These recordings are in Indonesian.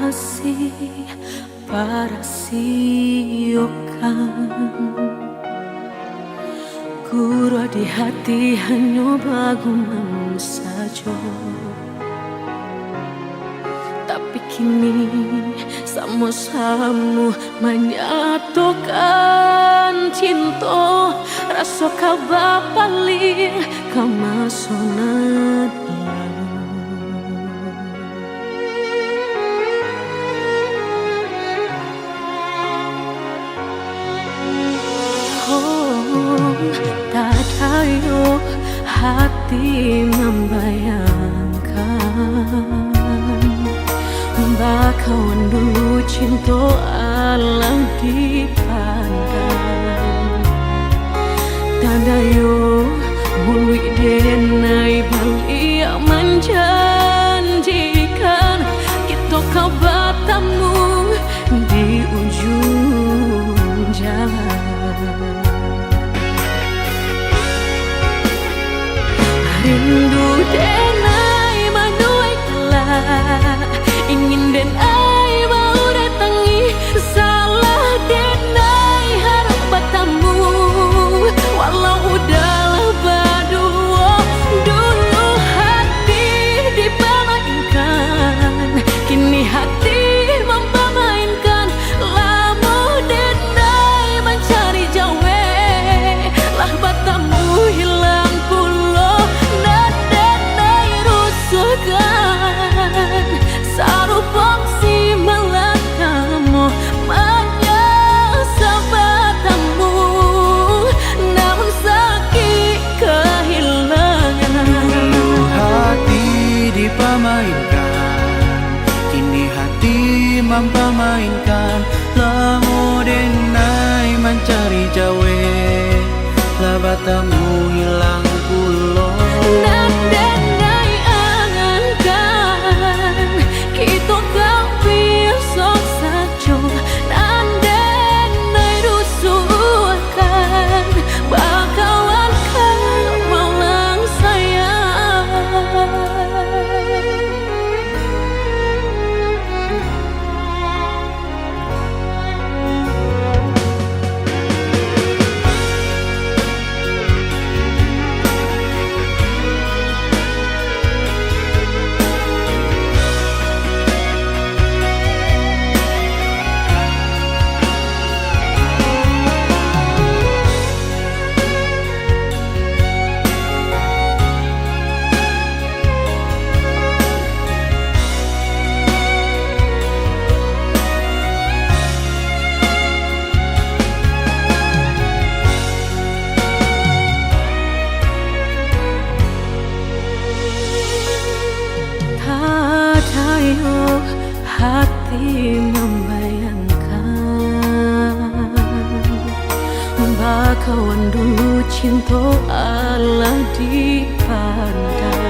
masih para siokan guru di hati hanya bagumam saja. Tapi kini sama-sama menyatukan cinta, rasa kabar paling kemasonan. Tak tahu hati membayangkan bakawan dulu cinta alam dipandang. Tanda yo bului denai balik menjanjikan kita kau bertemu di ujung jalan. Rindu denai manuai kelak, ingin denai mau datangi, salah denai harap bertemu. Walau udahlah berdua, dulu hati dipermainkan, kini hati mempermainkan. Lama denai mencari jawe, lah bertemu hilang pulau. Sarupang si melatamu menyesabatamu, namun sakit kehilangan. Hati dipermainkan, kini hati mempermainkan. Lamu denai mencari jawe, lah batamu hilang pulau. Hati membayangkan bakawan dulu cinta Allah dipandang.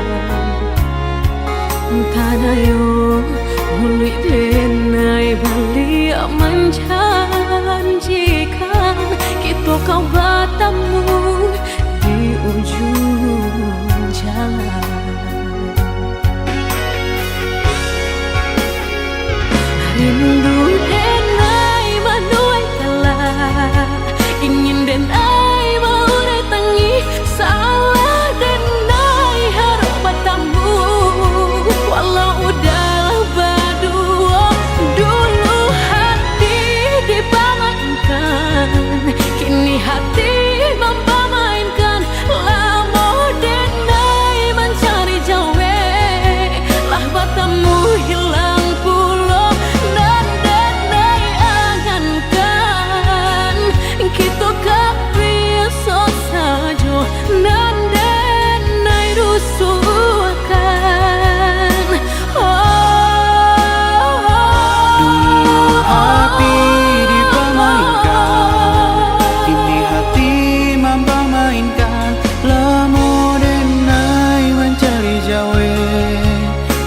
Tanah yo bului denai balik menjanjikan kita kau bertemu di ujung jalan. Rindu denai manuai kelak, ingin denai mau datangi, salah denai harap bertemu. Walau udahlah berdua, dulu hati dipermainkan, kini hati mempermainkan. Lama denai mencari jawe, lah bertemu hilang pulau. Kita kau biasa saja, dan denai rusuhkan. Dulu hati dipermainkan, kini hati mempermainkan. Lama denai mencari jawe,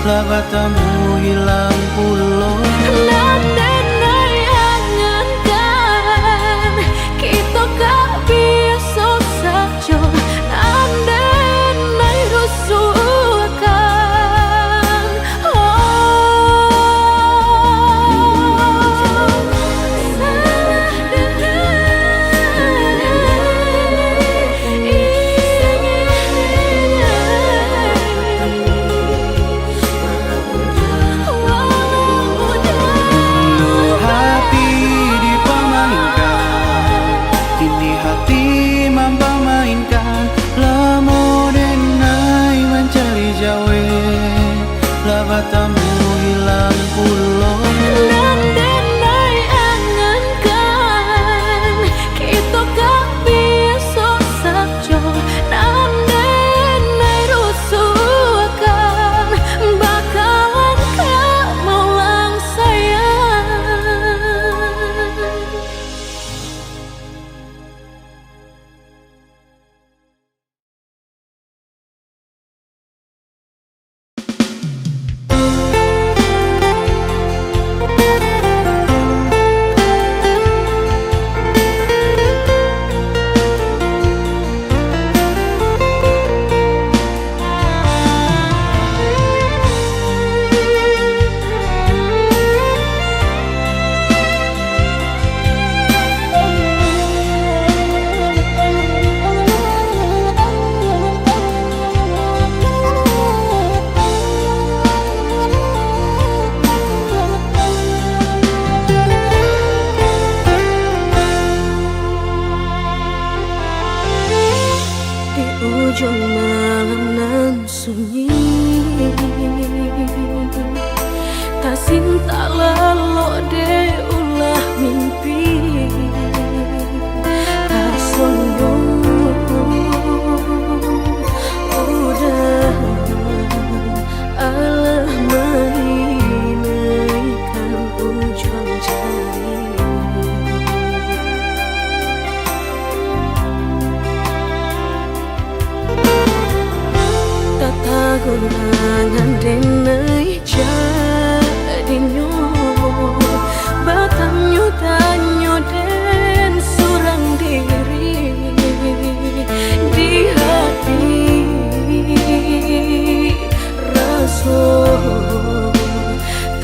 lah bertemu hilang pulau. ujung malam nan sunyi, tak cinta lalu de ulah mimpi, tak sombong udah Allah menginaikan ujung jari. Tata gulangan denai jadinya batanyo tanyo den surang diri di hati rasa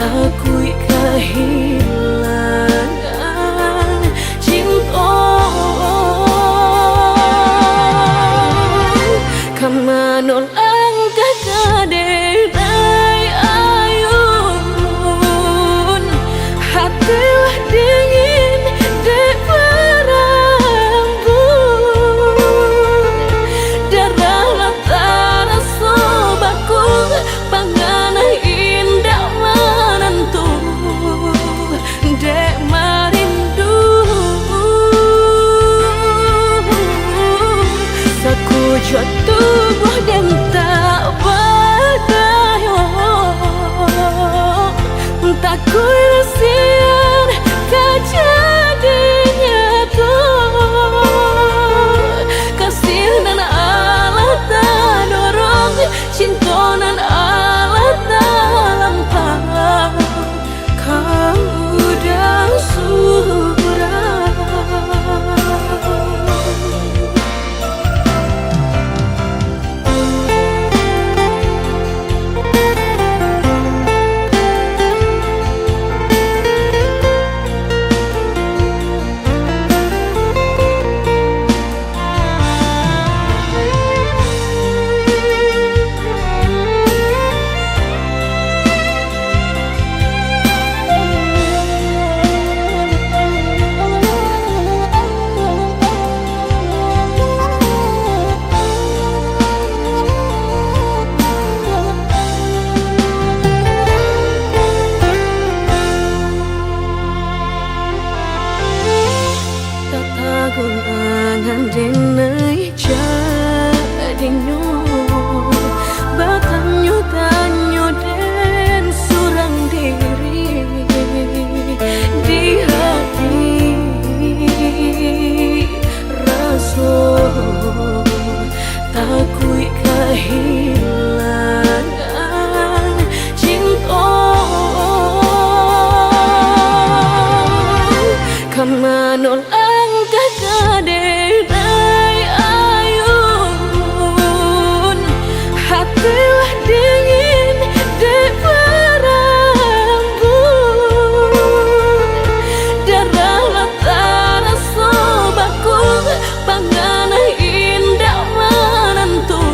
takui kehilangan cinta kamanol angka kaderai ayun hatilah dingin dek berambut darah latara sobaku pangana indah menentu dek marindu sekujur tubuh dan tak berdaya tak kuisian kejadinya tuh kasih nan Allah tak dorong cinta nan Allah tak lampau kau dah surah. Gulangan denai jadinya batanyo tanyo den surang diri di hati rasa takui kehilangan cinta kamanol angka kaderai ayun hatilah dingin dek berambut darah latara sobaku pangana indah menentu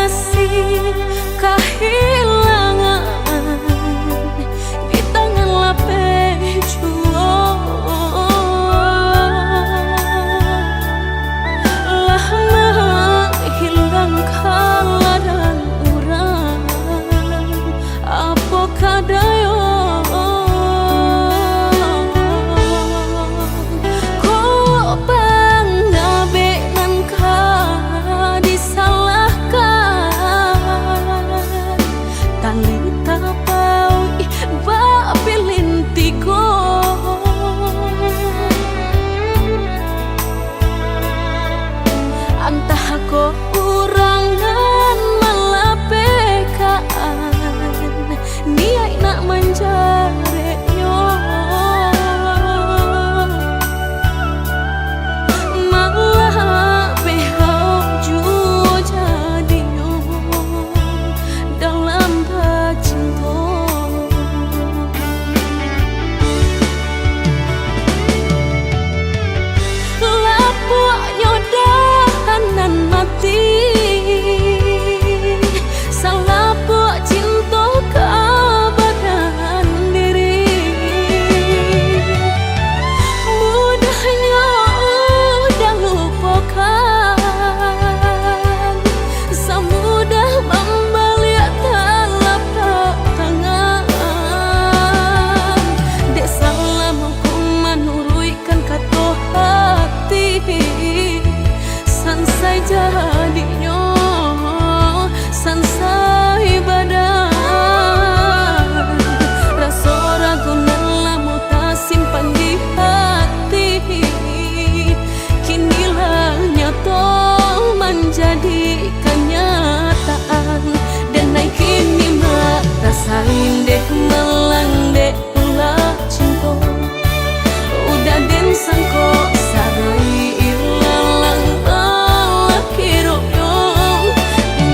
kasih kehilangan di tangan lapeh juang. Lah menghilangkan dan urang apa kadayo. Antah ko urangan malapekaan niai nak menjare yo malah behau juo jadi yo dalam bacinto. Lapuk nyodahanan mati salapuk cinta keabadian diri. Mudahnya udah lupakan semudah membalik telapak tangan. Dek salah mampu menurutkan kata hati sansai jadinya sansai badan. Rasa ragu lamu tak simpan di hati kinilah nyata menjadi kenyataan. Dan naik kini mak rasain deh melang deh ulah cinta udah den sangko sarai ilalang kiro yo.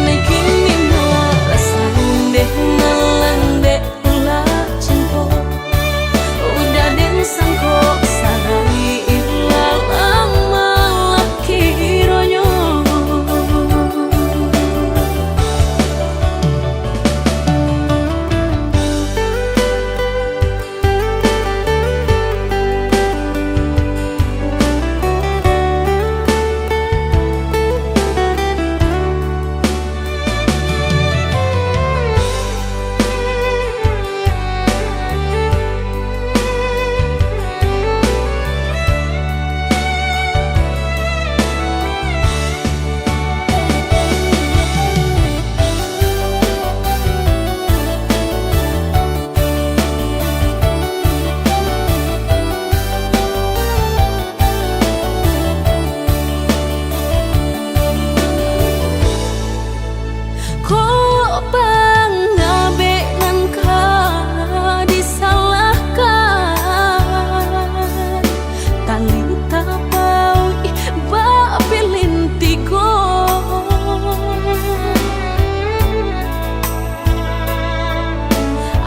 Naik kini mak rasain deh melang deh ulah cinta udah den sangko sarai ilalang kiro yo.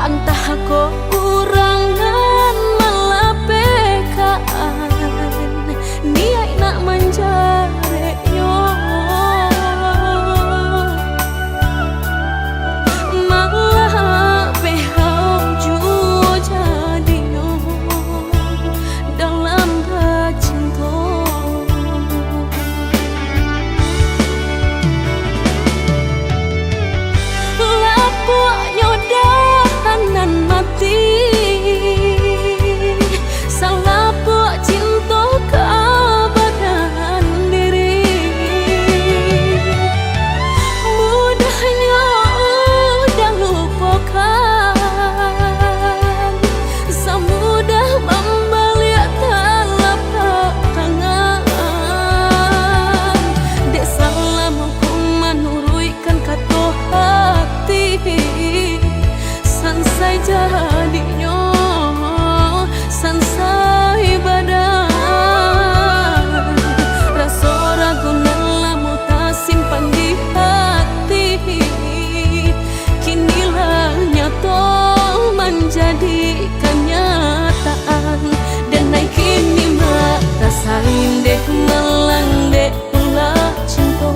Antah ko urangan malapekaan niai nak menjare yo malah behau juo jadi yo dalam bacinto. Lapuk nyodahanan mati salapuk cinta keabadian diri. Mudahnya udah lupakan semudah membalik telapak tangan. Dek salah mampu menurutkan kata hati sansai jadinya sansai badan. Rasa ragu lamu tak simpan di hati kinilah nyata menjadi kenyataan. Dan naik kini mak rasain deh melang deh ulah cinta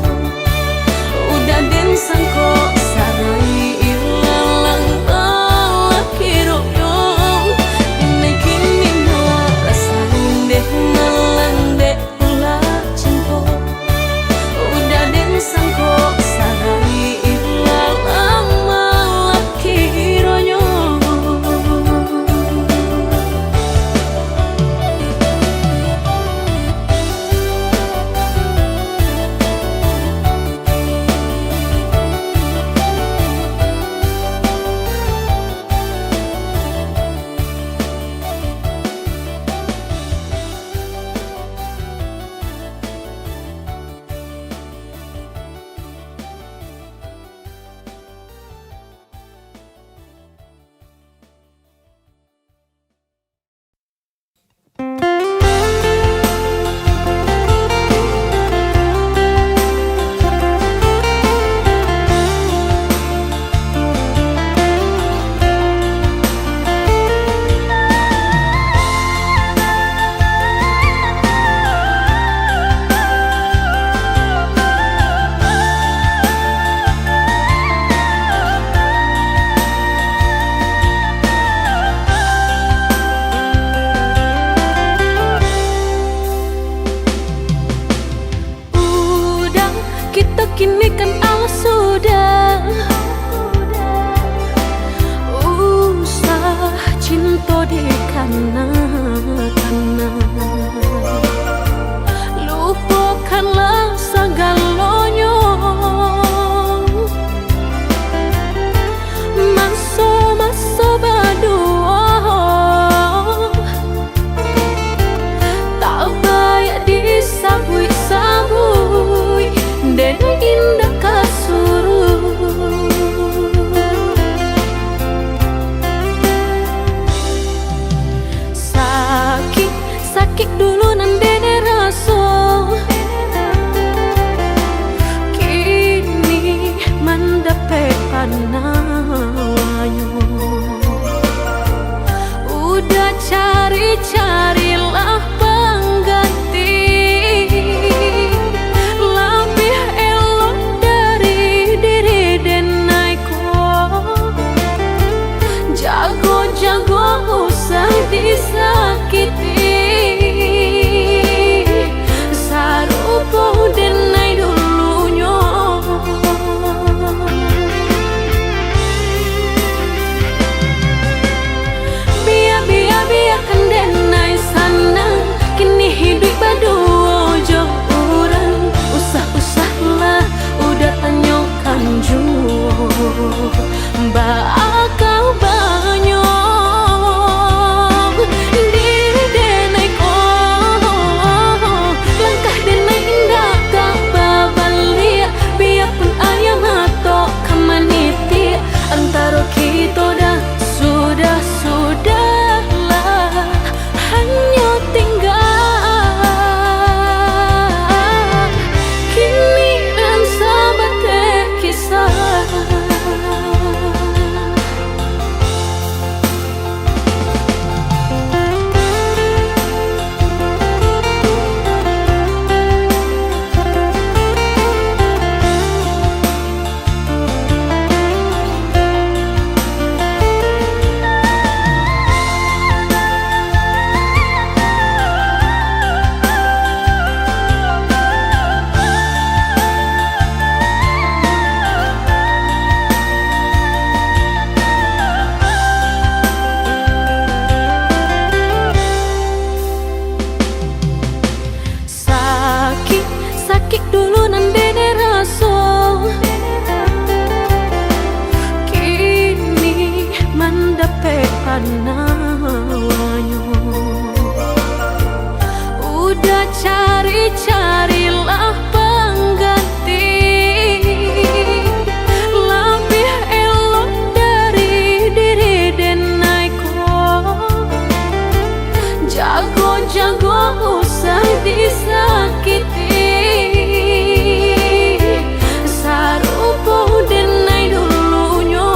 udah den sangko sarai ilalang lalaki royong ini kini no rasain deh malang deh ulah cinta udah den sangko sarai ilalang lalaki royong. Kita kini kan sudah usah cinta di kana-kana lupakanlah segalanya masa-masa berdua tak baik disabui-sabui dan indah kasuruh sakit dulu nandene rasa kini mendapat panawanyo udah carilah pengganti lebih elok dari diri denaiku jago-jago usah disakiti sarupo denai dulunya biarkan denai sana kini hidup berdua jauh orang usah-usahlah udah tanyakan jauh bakal banyak diri denai langkah denai indah tak babalia biarpun ayam atau kamaniti antara kita dah sudahlah hanya tinggal kini dan sahabat kisah. Sakit dulu nandene rasa kini mendapat panawanyo udah carilah pengganti lebih elok dari diri denaiku jago-jago usah disakiti sarupo denai dulunya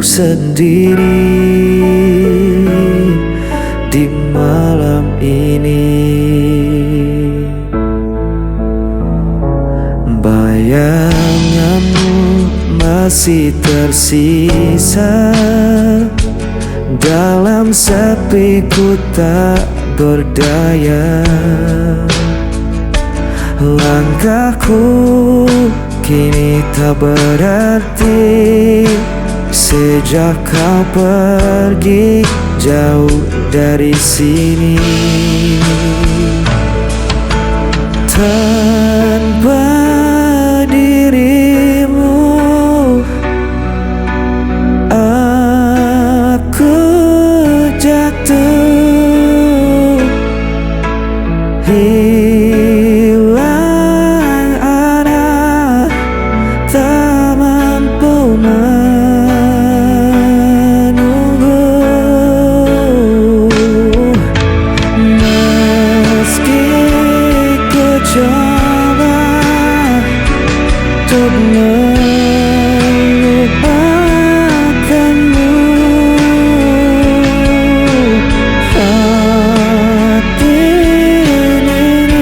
Aku sendiri di malam ini. Bayanganmu masih tersisa dalam sepiku tak berdaya. Langkahku kini tak berarti sejak kau pergi jauh dari sini. Tanpa dirimu aku jatuh, hilang arah, tak mampu menunggu. Meski ku coba untuk melupakanmu, hati ini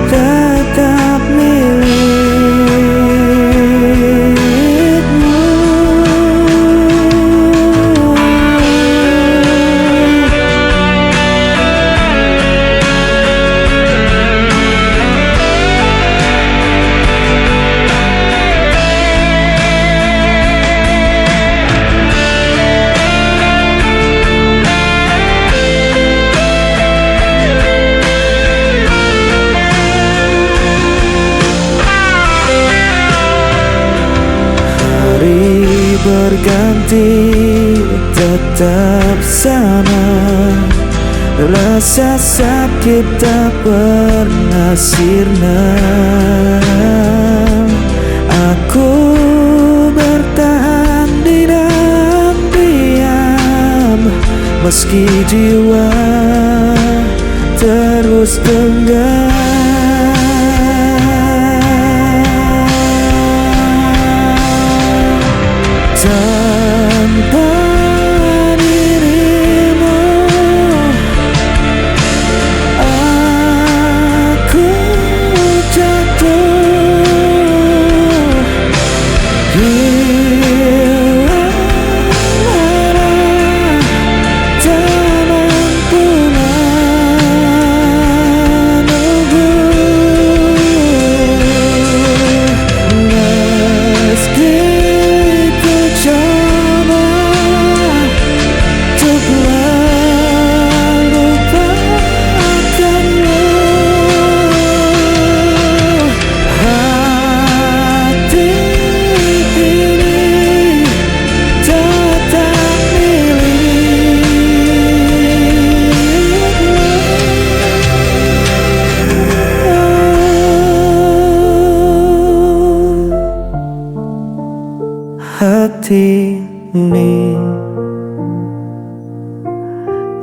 tetap milikmu. Hari berganti tetap sama, rasa sakit tak pernah sirna. Aku bertahan di dalam diam, meski jiwa terus tenggelam. Tanpa dirimu aku jatuh, hilang arah, tak mampu menunggu. Meski coba untuk melupakanmu, hati ini tetap milikmu. Hati ini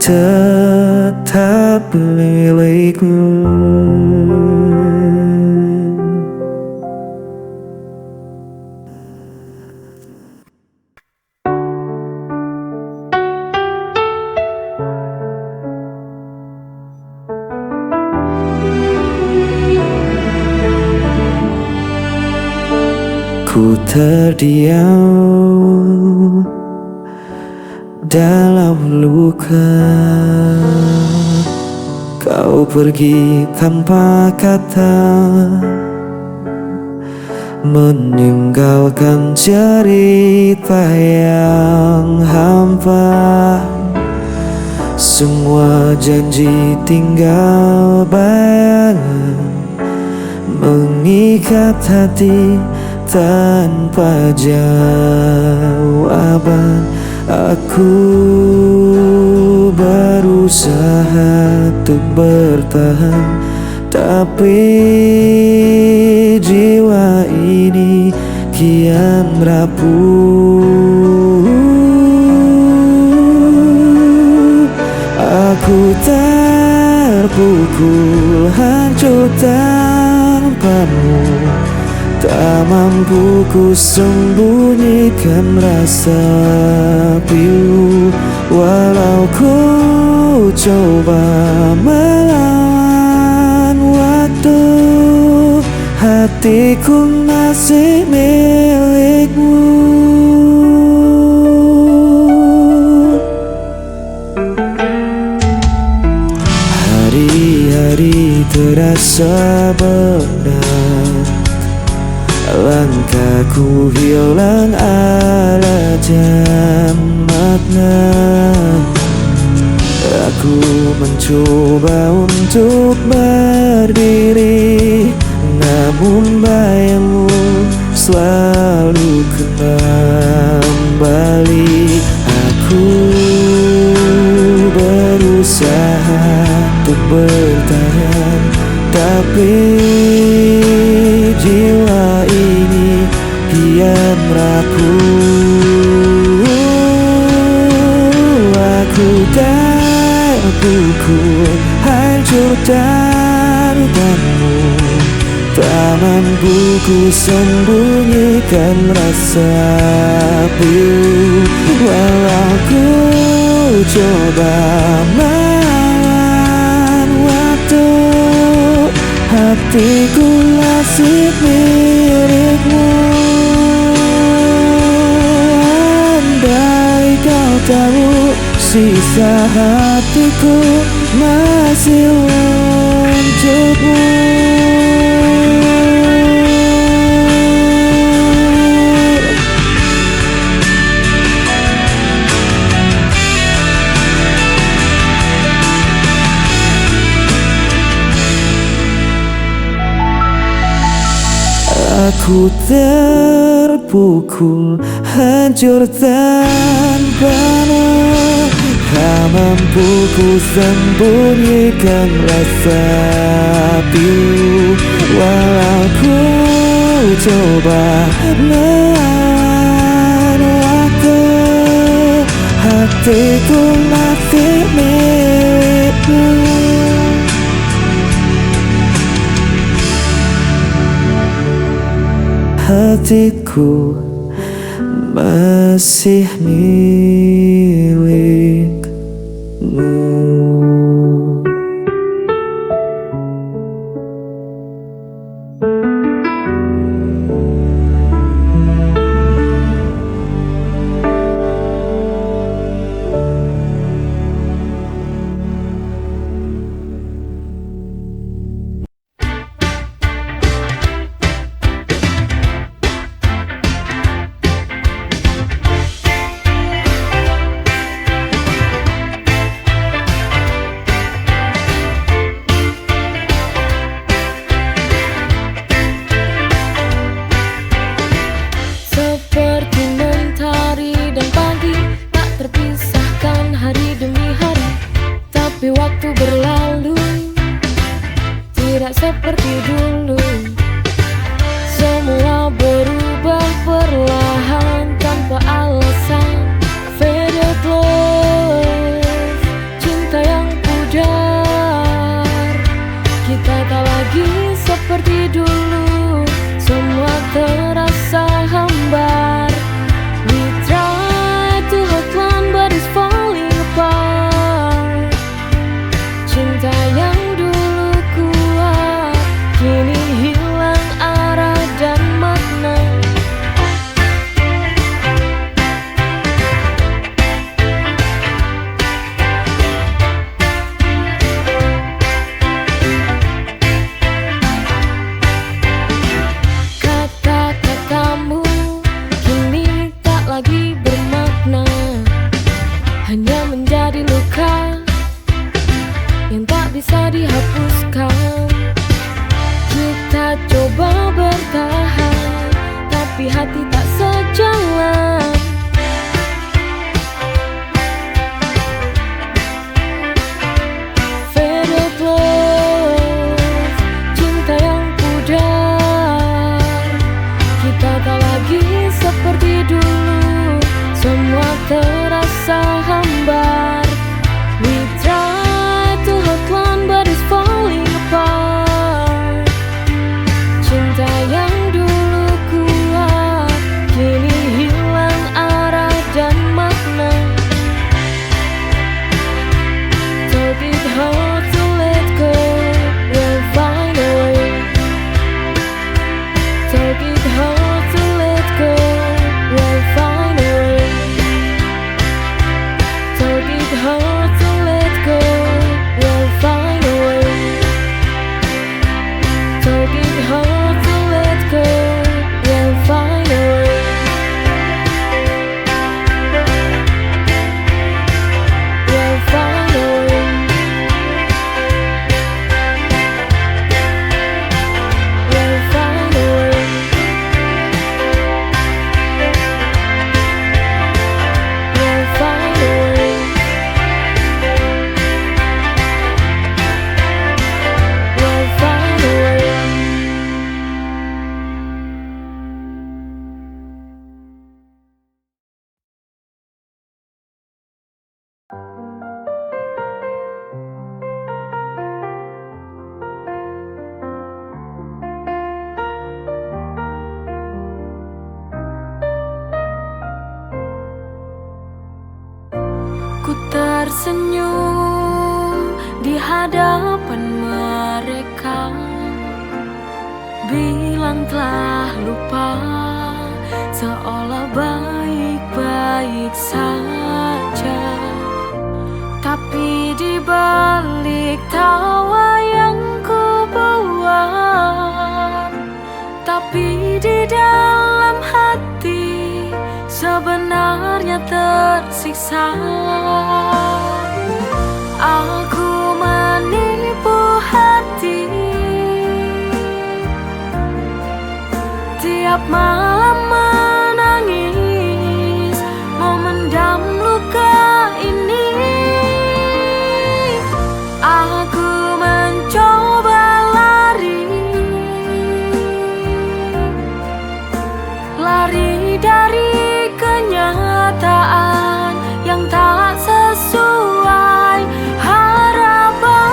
tetap milikmu. Ku terdiam dalam luka, kau pergi tanpa kata, meninggalkan cerita yang hampa. Semua janji tinggal bayangan, mengikat hati tanpa jawaban. Aku berusaha untuk bertahan, tapi jiwa ini kian rapuh. Aku terpukul hancur tanpamu, Tak mampu ku sembunyikan rasa pilu, walau ku coba melawan waktu. Hatiku masih milikmu. Hari-hari terasa berat, langkahku hilang arah dan makna. Aku mencoba untuk berdiri, namun bayangmu selalu kembali. Aku berusaha untuk bertahan, tapi jiwa ini kian rapuh. Aku terpukul, hancur tanpamu. Tak mampu ku sembunyikan rasa pilu, walau ku coba melawan waktu. Hatiku masih milikmu. Andai kau tahu, sisa hatiku masih untukmu. Aku terpukul, hancur tanpamu. Tak mampu ku sembunyikan rasa pilu, walau ku coba melawan waktu. Hatiku masih milikmu. Hatiku masih milikmu. tersenyum di hadapan mereka, bilang telah lupa, seolah baik-baik saja. Tapi di balik tawa yang ku buat, tapi di dalam hati sebenarnya tersiksa. Aku menipu hati, tiap malam menangis, memendam luka ini. Aku mencoba lari dari kenyataan yang tak sesuai harapan.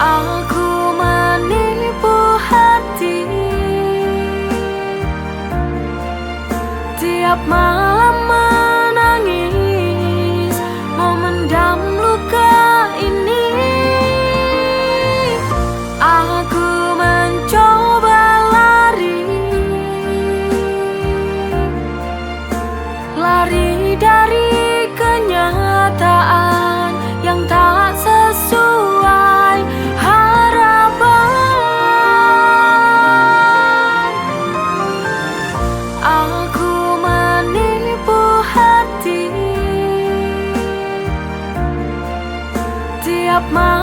Aku menipu hati, tiap malam menangis, memendam luka ini. Aku mencoba lari dari kenyataan yang tak sesuai harapan. Aku menipu hati, tiap malam